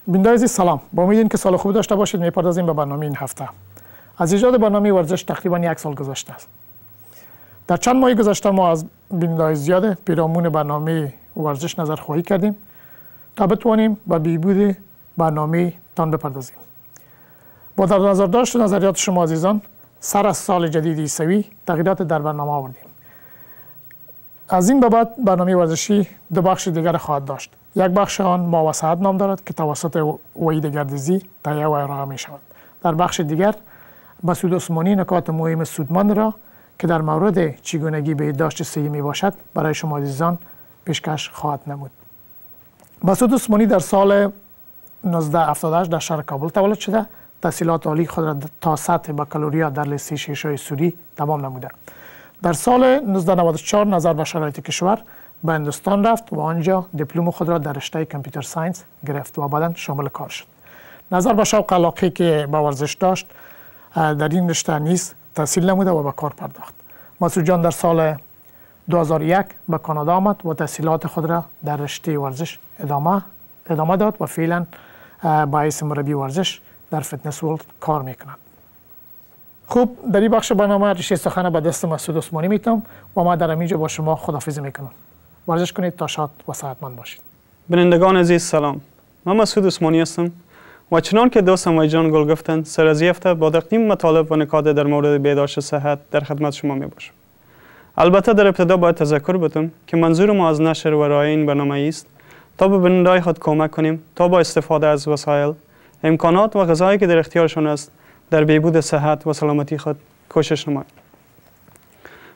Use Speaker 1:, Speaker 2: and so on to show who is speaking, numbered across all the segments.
Speaker 1: بیننده عزیز سلام. با امید که سال خوب داشته باشید میپردازیم به برنامه این هفته. از ایجاد برنامه ورزش تقریبا 1 سال گذشته است. در چند ماه گذشته ما از بیننده زیاد پیرامون برنامه ورزش نظر خواهی کردیم تا بتوانیم به بهبود برنامه تان بپردازیم. با در نظر داشت نظریات شما عزیزان سر از سال جدید عیسوی تغییرات در برنامه آوردیم. از این به بعد برنامه ورزشی 2 بخش دیگر خواهد داشت. یک بخش آن ما و صحت نام دارد که توسط وحید گردیزی تهیه و ارائه می شود. در بخش دیگر مسعود عثمانی نکات مهم سودمند را که در مورد چگونگی بهداشت صحی می باشد برای شما عزیزان پیشکش خواهد نمود. مسعود عثمانی در سال 1978 در شهر کابل تولد شده. تحصیلات عالی خود را تا سطح بکالوریا در لیسه شیشه‌ای سوری تمام نموده. در سال 1994 نظر به شرایط کشور به هندوستان رفت و آنجا دیپلم خود را در رشته کامپیوتر ساینس گرفت و بعداً شامل کار شد. نظر به شوق علاقه‌ای که به ورزش داشت در این رشته نیز تحصیل نموده و به کار پرداخت. مسعود جان در سال 2001 به کانادا آمد و تحصیلات خود را در رشته ورزش ادامه داد و فعلا با حیث مربی ورزش در فیتنس ورلد کار میکند. خوب، در این بخش برنامه ریشه سخن به دست مسعود عثمانی میتم و ما در اینجا با شما خداحافظی میکنم. ورزش کنید تا شاد و صحتمند باشید.
Speaker 2: بینندگان عزیز سلام. من مسعود عثمانی هستم و چنان که دوستم وحید جان گل گفتند سر از هفته با تقدیم مطالب و نکات در مورد بهداشت صحت در خدمت شما میباشم. البته در ابتدا باید تذکر بدم که منظور ما از نشر و ارائه این برنامه است تا به بینندگان خود کمک کنیم تا با استفاده از وسایل، امکانات و غذایی که در اختیارشان است در بهبود صحت و سلامتی خود کوشش نمایند.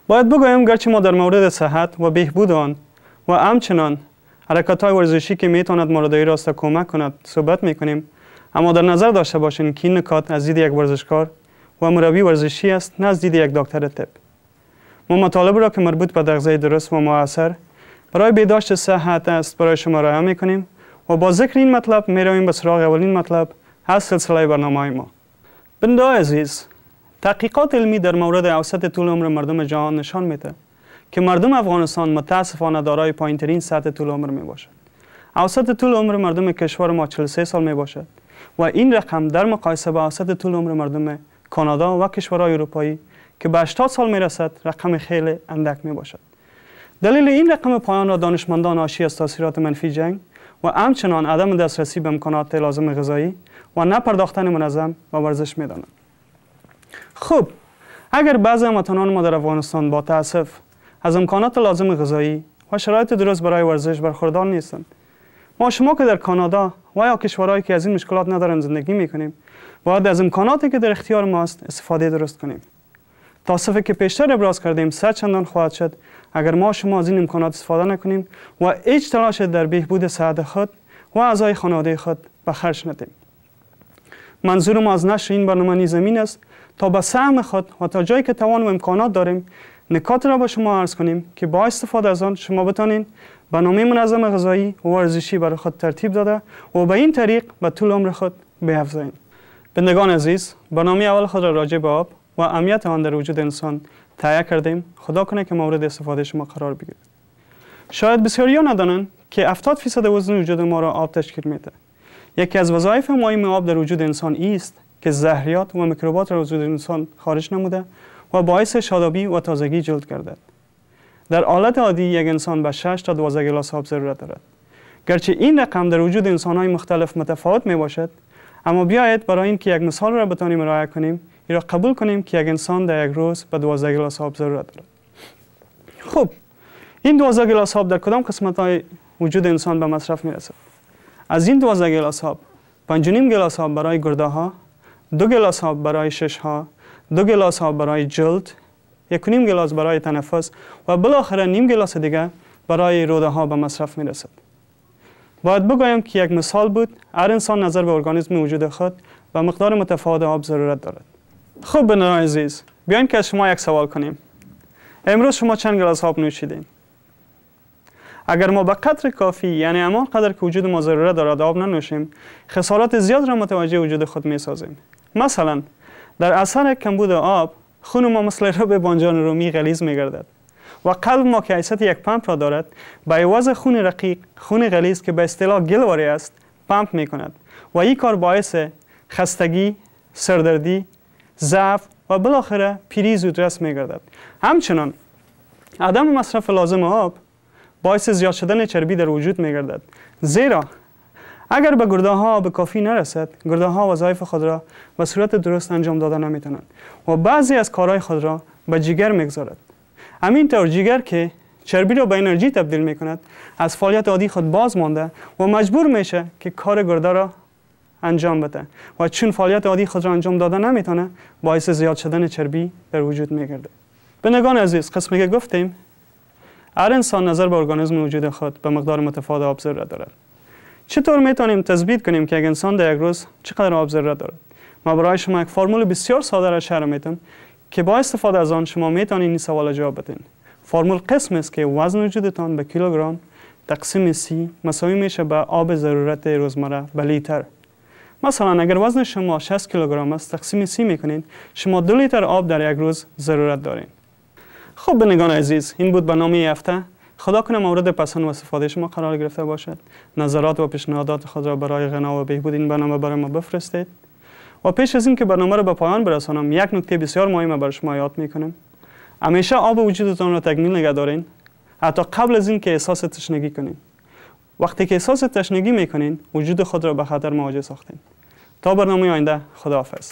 Speaker 2: باید بگویم گرچه ما در مورد صحت و بهبود آن و همچنان حرکت‌های ورزشی که میتواند مورد راست کمک کند صحبت میکنیم، اما در نظر داشته باشید که این نکات از دید یک ورزشکار و مربی ورزشی است نه از دید یک دکتر طب. ما مطالب را که مربوط به تغذیه درست و مؤثر برای بهداشت صحت است برای شما ارائه میکنیم و با ذکر این مطلب میرویم به سراغ اولین مطلب از سلسله برنامه ما. بینندگان عزیز، تحقیقات علمی در مورد اوسط طول عمر مردم جهان نشان میده که مردم افغانستان متاسفانه دارای پایین‌ترین سطح طول عمر می باشد. اوسط طول عمر مردم کشور ما 43 سال می باشد و این رقم در مقایسه با اوسط طول عمر مردم کانادا و کشورهای اروپایی که به 80 سال می رسد رقم خیلی اندک می باشد. دلیل این رقم پایان را دانشمندان ناشی از تاثیرات منفی جنگ و همچنان عدم دسترسی به امکانات لازم غذایی و نپرداختن منظم و ورزش می دانند. خب، اگر بعضی هموطنان ما در افغانستان با تأسف از امکانات لازم غذایی و شرایط درست برای ورزش برخوردار نیستند، ما شما که در کانادا و یا کشورهایی که از این مشکلات ندارند زندگی میکنیم باید از امکاناتی که در اختیار ماست استفاده درست کنیم. تأسفی که پیشتر ابراز کردیم 100 چندان خواهد شد اگر ما شما از این امکانات استفاده نکنیم و هیچ تلاش در بهبود صحت خود و اعضای خانواده خود به خرج ندهیم. منظور ما از نشر این برنامه نیز این است تا به سهم خود و تا جایی که توان و امکانات داریم نکات را به شما عرض کنیم که با استفاده از آن شما بتانید برنامه منظم غذایی و ورزشی برای خود ترتیب داده و به این طریق به طول عمر خود بیفزایید. بینندگان عزیز، برنامه اول خود را راجع به آب و اهمیت آن در وجود انسان تهیه کردیم. خدا کنه که مورد استفاده شما قرار بگیرد. شاید بسیاری‌ها ندانند که 70% وزن وجود ما را آب تشکیل میده. یکی از وظایف مهم آب در وجود انسان است که زهریات و میکروبات را از وجود انسان خارج نموده و باعث شادابی و تازگی جلد گردد. در حالت عادی یک انسان به 6 تا 12 گلاس آب ضرورت دارد. گرچه این رقم در وجود انسان‌های مختلف متفاوت می باشد، اما بیایید برای اینکه یک مثال را بتوانیم ارائه کنیم، این را قبول کنیم که یک انسان در یک روز به 12 گلاس آب ضرورت دارد. خب، این 12 گلاس آب در کدام قسمت‌های وجود انسان به مصرف می‌رسد؟ از این 12 گلاس آب 5.5 گلاس آب برای گرده‌ها، 2 گلاس آب برای شش‌ها، 2 گلاس آب برای جلد، 1.5 گلاس برای تنفس و بالاخره نیم گلاس دیگر برای روده‌ها به مصرف می‌رسد. باید بگویم که یک مثال بود هر انسان نظر به ارگانیسم وجود خود و مقدار متفاوت آب ضرورت دارد. خب بینندگان عزیز، بیاین که از شما یک سوال کنیم. امروز شما چند گلاس آب نوشیدین؟ اگر ما به قدر کافی یعنی همان قدر که وجود ما ضرورت دارد آب ننوشیم، خسارات زیاد را متوجه وجود خود می‌سازیم. مثلا در اثر کمبود آب خون ما مثل رب بانجان رومی غلیظ می‌گردد و قلب ما که حیثیت یک پمپ را دارد به عوض خون رقیق، خون غلیظ که به اصطلاح گلواری است پمپ میکند و این کار باعث خستگی، سردردی، ضعف و بالاخره پیری زودرس میگردد. همچنان عدم مصرف لازم آب باعث زیاد شدن چربی در وجود میگردد، زیرا اگر به گرده ها آب کافی نرسد، گرده ها وظایف خود را به صورت درست انجام داده نمیتونند و بعضی از کارهای خود را به جگر میگذارد. همینطور جگر که چربی را به انرژی تبدیل میکند، از فعالیت عادی خود باز مانده و مجبور میشه که کار گرده را انجام بده و چون فعالیت عادی خود را انجام داده نمیتونه، باعث زیاد شدن چربی در وجود میگرده. بینگان عزیز، قسمی که گفتیم هر انسان نظر به ارگانیسم وجود خود به مقدار متفاوت آب ضرورت دارد. چطور میتونیم تثبیت کنیم که یک انسان در یک روز چقدر آب ضرورت دارد؟ ما برای شما یک فرمول بسیار ساده را شرح میدم که با استفاده از آن شما میتونید این سوال جواب بدین. فرمول قسم است که وزن وجودتان به کیلوگرم تقسیم 30 مساوی میشه به آب ضرورت روزمره به لیتر. مثلا اگر وزن شما 60 کیلوگرم است، تقسیم 30 میکنید، شما 2 لیتر آب در یک روز ضرورت دارین. خب بینگان عزیز، این بود برنامه هفته. خدا کنه مورد پسند و استفاده شما قرار گرفته باشد. نظرات و پیشنهادات خود را برای غنا و بهبود این برنامه برای ما بفرستید. و پیش از این که برنامه را به پایان برسانم، یک نکته بسیار مهم برای شما یاد میکنم. همیشه آب وجودتان را تکمیل نگه دارین، حتی قبل از این که احساس تشنگی کنین. وقتی که احساس تشنگی میکنین، وجود خود را به خطر مواجه ساختین. تا برنامه آینده، خداحافظ.